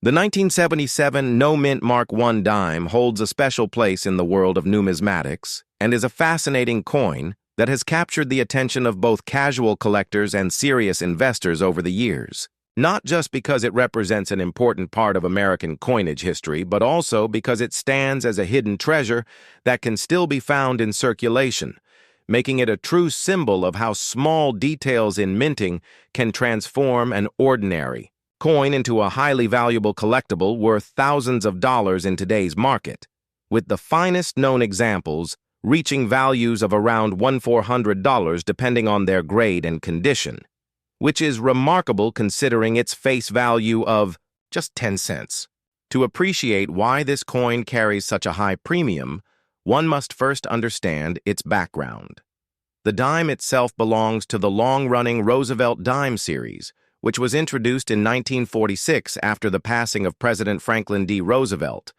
The 1977 No Mint Mark I dime holds a special place in the world of numismatics and is a fascinating coin that has captured the attention of both casual collectors and serious investors over the years. Not just because it represents an important part of American coinage history, but also because it stands as a hidden treasure that can still be found in circulation, making it a true symbol of how small details in minting can transform an ordinary coin into a highly valuable collectible worth thousands of dollars in today's market, with the finest known examples reaching values of around $1,400 depending on their grade and condition, which is remarkable considering its face value of just 10 cents. To appreciate why this coin carries such a high premium, one must first understand its background. The dime itself belongs to the long-running Roosevelt dime series, which was introduced in 1946 after the passing of President Franklin D. Roosevelt,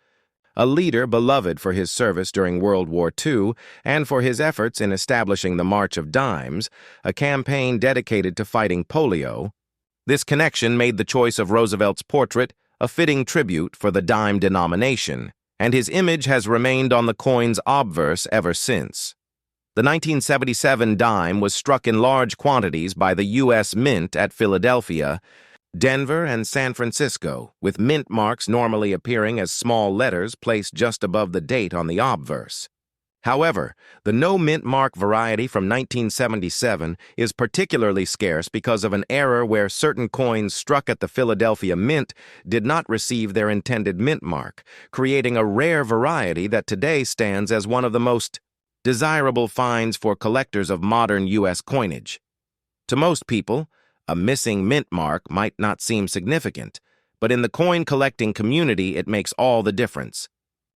a leader beloved for his service during World War II and for his efforts in establishing the March of Dimes, a campaign dedicated to fighting polio. This connection made the choice of Roosevelt's portrait a fitting tribute for the dime denomination, and his image has remained on the coin's obverse ever since. The 1977 dime was struck in large quantities by the U.S. Mint at Philadelphia, Denver, and San Francisco, with mint marks normally appearing as small letters placed just above the date on the obverse. However, the no mint mark variety from 1977 is particularly scarce because of an error where certain coins struck at the Philadelphia Mint did not receive their intended mint mark, creating a rare variety that today stands as one of the most desirable finds for collectors of modern U.S. coinage. To most people, a missing mint mark might not seem significant, but in the coin collecting community it makes all the difference,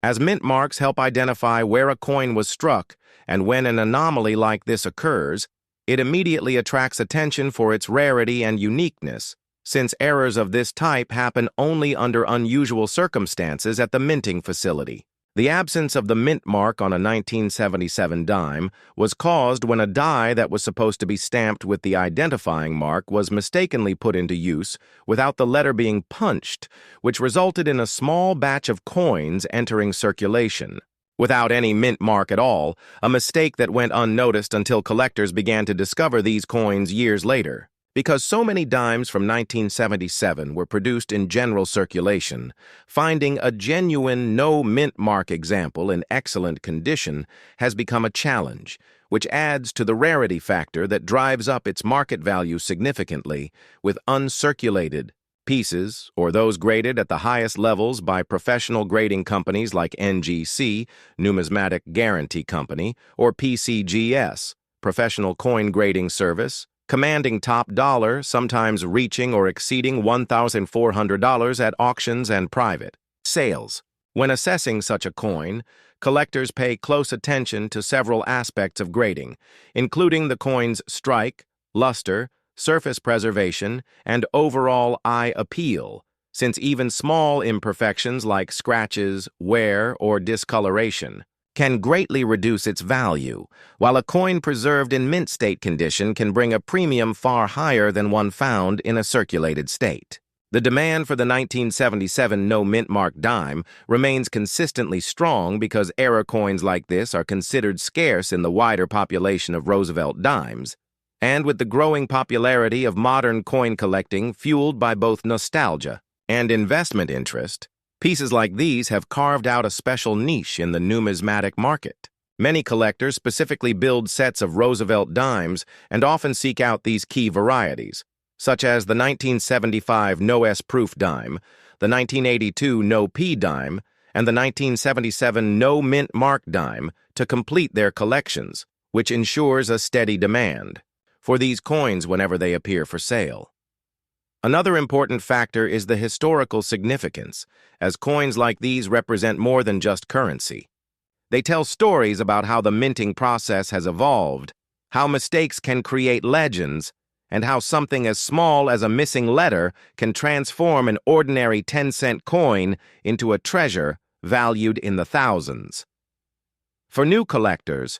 as mint marks help identify where a coin was struck, and when an anomaly like this occurs, it immediately attracts attention for its rarity and uniqueness, since errors of this type happen only under unusual circumstances at the minting facility. The absence of the mint mark on a 1977 dime was caused when a die that was supposed to be stamped with the identifying mark was mistakenly put into use without the letter being punched, which resulted in a small batch of coins entering circulation without any mint mark at all, a mistake that went unnoticed until collectors began to discover these coins years later. Because so many dimes from 1977 were produced in general circulation, finding a genuine no mint mark example in excellent condition has become a challenge, which adds to the rarity factor that drives up its market value significantly, with uncirculated pieces, or those graded at the highest levels by professional grading companies like NGC, Numismatic Guarantee Company, or PCGS, Professional Coin Grading Service, commanding top dollar, sometimes reaching or exceeding $1,400 at auctions and private sales. When assessing such a coin, collectors pay close attention to several aspects of grading, including the coin's strike, luster, surface preservation, and overall eye appeal, since even small imperfections like scratches, wear, or discoloration can greatly reduce its value, while a coin preserved in mint state condition can bring a premium far higher than one found in a circulated state. The demand for the 1977 no mint mark dime remains consistently strong because error coins like this are considered scarce in the wider population of Roosevelt dimes, and with the growing popularity of modern coin collecting fueled by both nostalgia and investment interest, pieces like these have carved out a special niche in the numismatic market. Many collectors specifically build sets of Roosevelt dimes and often seek out these key varieties, such as the 1975 No S Proof dime, the 1982 No P dime, and the 1977 No Mint Mark dime to complete their collections, which ensures a steady demand for these coins whenever they appear for sale. Another important factor is the historical significance, as coins like these represent more than just currency. They tell stories about how the minting process has evolved, how mistakes can create legends, and how something as small as a missing letter can transform an ordinary 10-cent coin into a treasure valued in the thousands. For new collectors,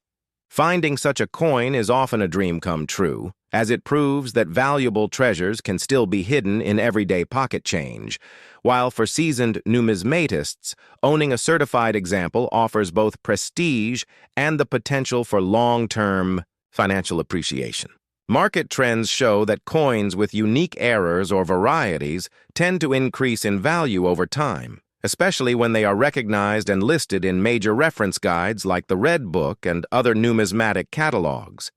Finding such a coin is often a dream come true, as it proves that valuable treasures can still be hidden in everyday pocket change, while for seasoned numismatists, owning a certified example offers both prestige and the potential for long-term financial appreciation. Market trends show that coins with unique errors or varieties tend to increase in value over time, especially when they are recognized and listed in major reference guides like the Red Book and other numismatic catalogs,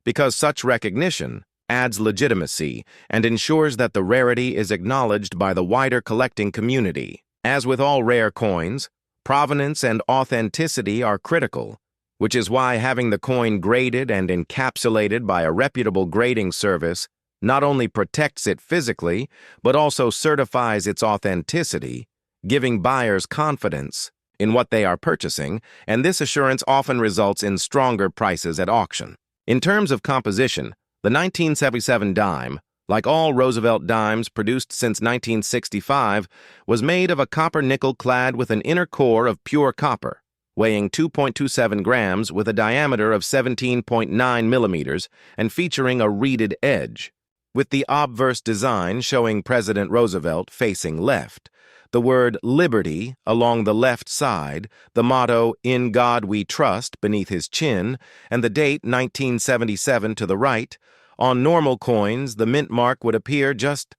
because such recognition adds legitimacy and ensures that the rarity is acknowledged by the wider collecting community. As with all rare coins, provenance and authenticity are critical, which is why having the coin graded and encapsulated by a reputable grading service not only protects it physically, but also certifies its authenticity, giving buyers confidence in what they are purchasing, and this assurance often results in stronger prices at auction. In terms of composition, the 1977 dime, like all Roosevelt dimes produced since 1965, was made of a copper nickel clad with an inner core of pure copper, weighing 2.27 grams with a diameter of 17.9 millimeters and featuring a reeded edge, with the obverse design showing President Roosevelt facing left, the word liberty along the left side, the motto "In God We Trust" beneath his chin, and the date 1977 to the right. On normal coins, the mint mark would appear just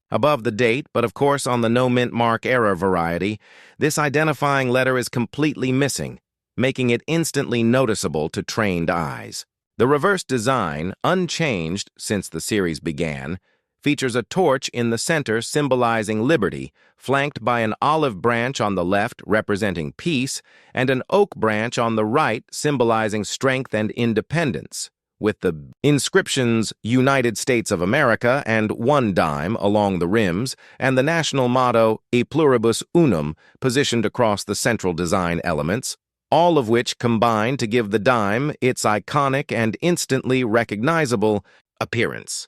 above the date, but of course on the no mint mark error variety, this identifying letter is completely missing, making it instantly noticeable to trained eyes. The reverse design, unchanged since the series began, features a torch in the center symbolizing liberty, flanked by an olive branch on the left representing peace, and an oak branch on the right symbolizing strength and independence, with the inscriptions United States of America and one dime along the rims, and the national motto E pluribus unum positioned across the central design elements, all of which combine to give the dime its iconic and instantly recognizable appearance.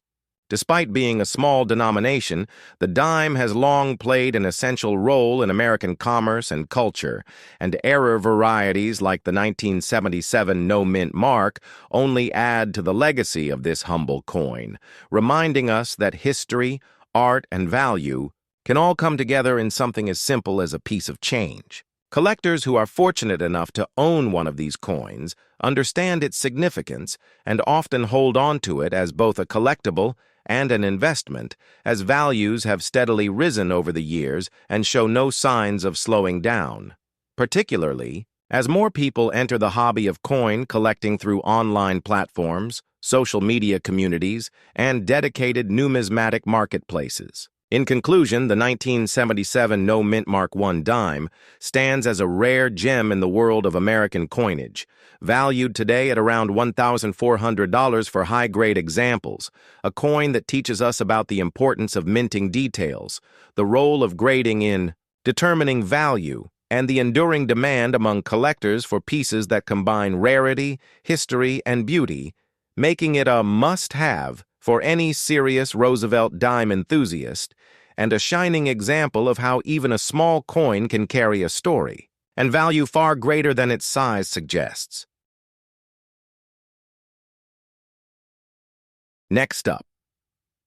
Despite being a small denomination, the dime has long played an essential role in American commerce and culture, and error varieties like the 1977 no-mint mark only add to the legacy of this humble coin, reminding us that history, art, and value can all come together in something as simple as a piece of change. Collectors who are fortunate enough to own one of these coins understand its significance and often hold on to it as both a collectible and an investment, as values have steadily risen over the years and show no signs of slowing down. Particularly, as more people enter the hobby of coin collecting through online platforms, social media communities, and dedicated numismatic marketplaces. In conclusion, the 1977 no mint mark 1 dime stands as a rare gem in the world of American coinage, valued today at around $1,400 for high-grade examples, a coin that teaches us about the importance of minting details, the role of grading in determining value, and the enduring demand among collectors for pieces that combine rarity, history, and beauty, making it a must-have for any serious Roosevelt dime enthusiast, and a shining example of how even a small coin can carry a story, and value far greater than its size suggests. Next up,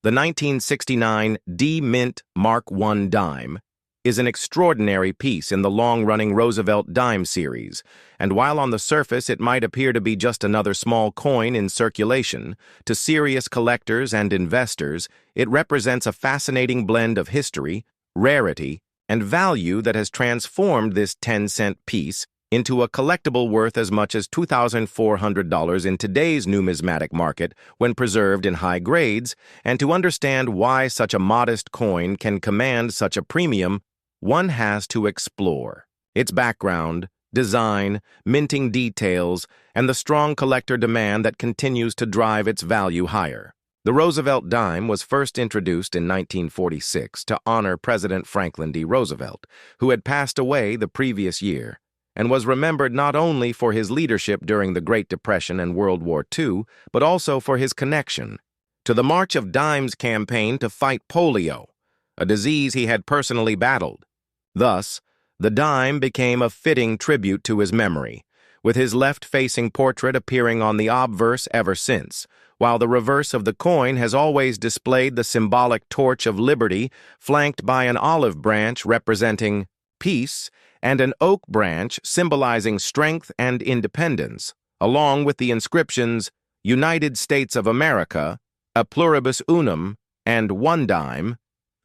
the 1969 D-Mint Mark 1 dime is an extraordinary piece in the long-running Roosevelt dime series, and while on the surface it might appear to be just another small coin in circulation, to serious collectors and investors, it represents a fascinating blend of history, rarity, and value that has transformed this 10-cent piece into a collectible worth as much as $2,400 in today's numismatic market when preserved in high grades. And to understand why such a modest coin can command such a premium, one has to explore its background, design, minting details, and the strong collector demand that continues to drive its value higher. The Roosevelt dime was first introduced in 1946 to honor President Franklin D. Roosevelt, who had passed away the previous year, and was remembered not only for his leadership during the Great Depression and World War II, but also for his connection to the March of Dimes campaign to fight polio, a disease he had personally battled. Thus, the dime became a fitting tribute to his memory, with his left-facing portrait appearing on the obverse ever since, while the reverse of the coin has always displayed the symbolic torch of liberty, flanked by an olive branch representing peace and an oak branch symbolizing strength and independence, along with the inscriptions United States of America, a pluribus unum, and one dime,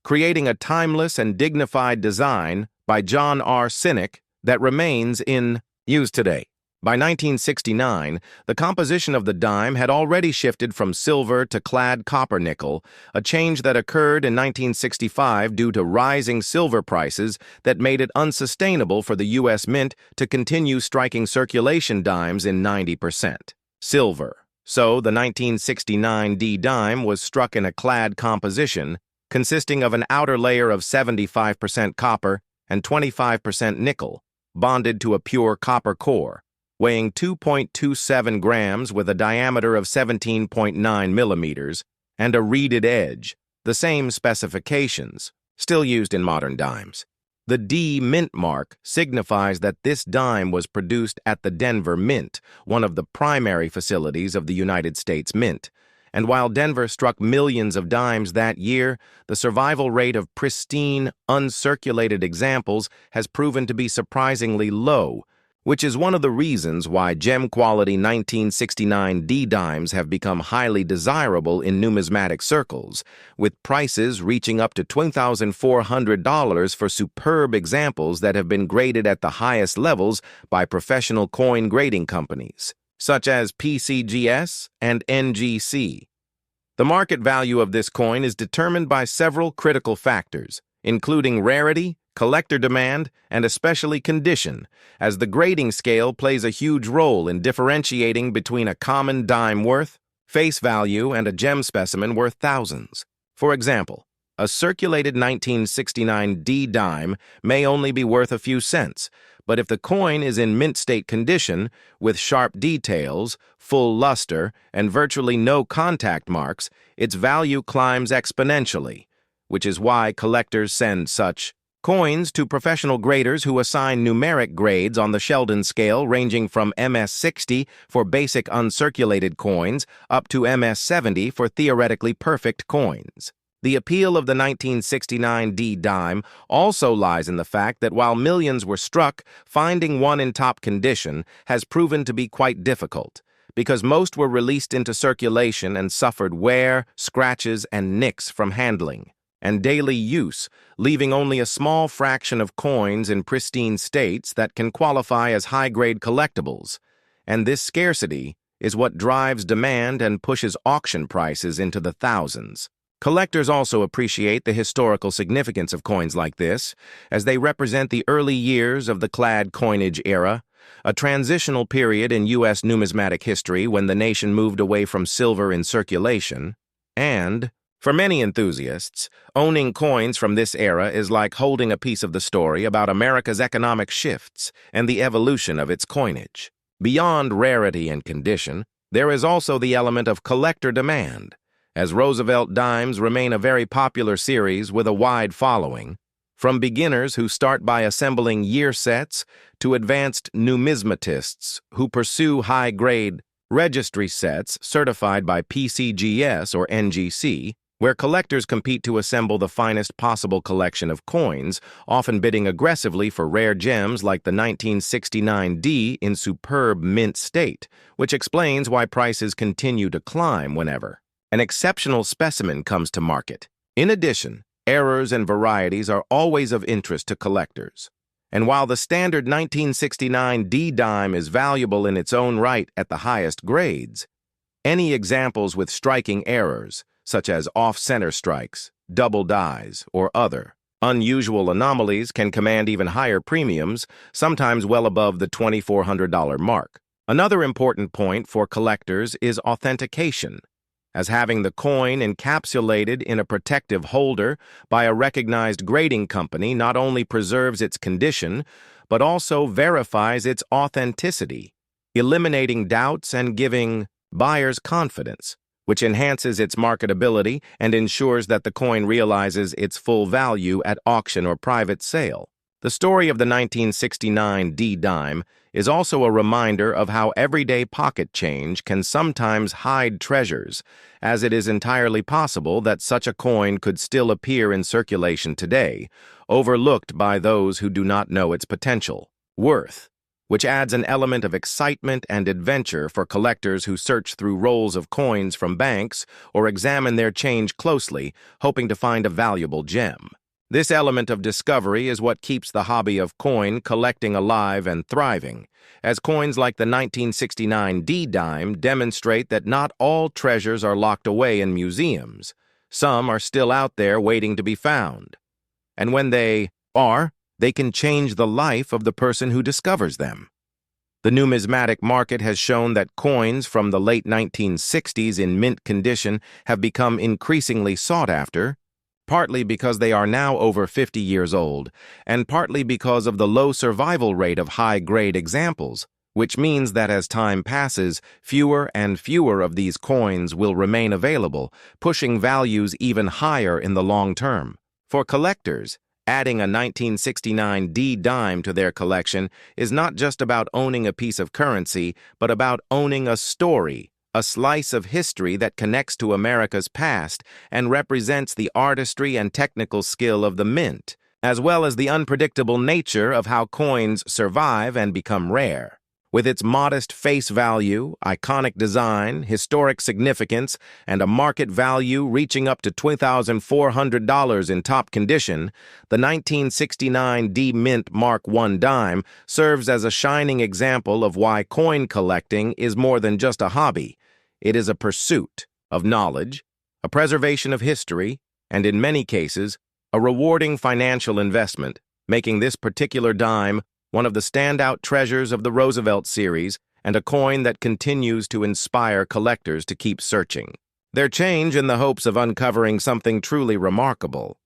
creating a timeless and dignified design by John R. Sinek that remains in use today. By 1969, the composition of the dime had already shifted from silver to clad copper-nickel, a change that occurred in 1965 due to rising silver prices that made it unsustainable for the U.S. Mint to continue striking circulation dimes in 90% silver. So, the 1969 D dime was struck in a clad composition consisting of an outer layer of 75% copper and 25% nickel, bonded to a pure copper core, weighing 2.27 grams with a diameter of 17.9 millimeters and a reeded edge, the same specifications, still used in modern dimes. The D mint mark signifies that this dime was produced at the Denver Mint, one of the primary facilities of the United States Mint. And while Denver struck millions of dimes that year, the survival rate of pristine, uncirculated examples has proven to be surprisingly low, which is one of the reasons why gem-quality 1969 D dimes have become highly desirable in numismatic circles, with prices reaching up to $2,400 for superb examples that have been graded at the highest levels by professional coin grading companies, such as PCGS and NGC. The market value of this coin is determined by several critical factors, including rarity, collector demand, and especially condition, as the grading scale plays a huge role in differentiating between a common dime worth, face value, and a gem specimen worth thousands. For example, a circulated 1969 D dime may only be worth a few cents, but if the coin is in mint state condition, with sharp details, full luster, and virtually no contact marks, its value climbs exponentially, which is why collectors send such coins to professional graders who assign numeric grades on the Sheldon scale ranging from MS-60 for basic uncirculated coins up to MS-70 for theoretically perfect coins. The appeal of the 1969 D dime also lies in the fact that while millions were struck, finding one in top condition has proven to be quite difficult, because most were released into circulation and suffered wear, scratches, and nicks from handling and daily use, leaving only a small fraction of coins in pristine states that can qualify as high-grade collectibles, and this scarcity is what drives demand and pushes auction prices into the thousands. Collectors also appreciate the historical significance of coins like this, as they represent the early years of the clad coinage era, a transitional period in U.S. numismatic history when the nation moved away from silver in circulation, and for many enthusiasts, owning coins from this era is like holding a piece of the story about America's economic shifts and the evolution of its coinage. Beyond rarity and condition, there is also the element of collector demand, as Roosevelt dimes remain a very popular series with a wide following, from beginners who start by assembling year sets to advanced numismatists who pursue high-grade registry sets certified by PCGS or NGC, where collectors compete to assemble the finest possible collection of coins, often bidding aggressively for rare gems like the 1969 D in superb mint state, which explains why prices continue to climb whenever an exceptional specimen comes to market. In addition, errors and varieties are always of interest to collectors. And while the standard 1969 D dime is valuable in its own right at the highest grades, any examples with striking errors, such as off-center strikes, double dies, or other unusual anomalies can command even higher premiums, sometimes well above the $2,400 mark. Another important point for collectors is authentication, as having the coin encapsulated in a protective holder by a recognized grading company not only preserves its condition, but also verifies its authenticity, eliminating doubts and giving buyers confidence, which enhances its marketability and ensures that the coin realizes its full value at auction or private sale. The story of the 1969 D-dime is also a reminder of how everyday pocket change can sometimes hide treasures, as it is entirely possible that such a coin could still appear in circulation today, overlooked by those who do not know its potential worth, which adds an element of excitement and adventure for collectors who search through rolls of coins from banks or examine their change closely, hoping to find a valuable gem. This element of discovery is what keeps the hobby of coin collecting alive and thriving, as coins like the 1969 D-dime demonstrate that not all treasures are locked away in museums. Some are still out there waiting to be found. And when they are, they can change the life of the person who discovers them. The numismatic market has shown that coins from the late 1960s in mint condition have become increasingly sought after, partly because they are now over 50 years old, and partly because of the low survival rate of high-grade examples, which means that as time passes, fewer and fewer of these coins will remain available, pushing values even higher in the long term. For collectors, adding a 1969 D-dime to their collection is not just about owning a piece of currency, but about owning a story, a slice of history that connects to America's past and represents the artistry and technical skill of the mint, as well as the unpredictable nature of how coins survive and become rare. With its modest face value, iconic design, historic significance, and a market value reaching up to $2,400 in top condition, the 1969 D Mint Mark I dime serves as a shining example of why coin collecting is more than just a hobby. It is a pursuit of knowledge, a preservation of history, and in many cases, a rewarding financial investment, making this particular dime one of the standout treasures of the Roosevelt series and a coin that continues to inspire collectors to keep searching. Their change in the hopes of uncovering something truly remarkable.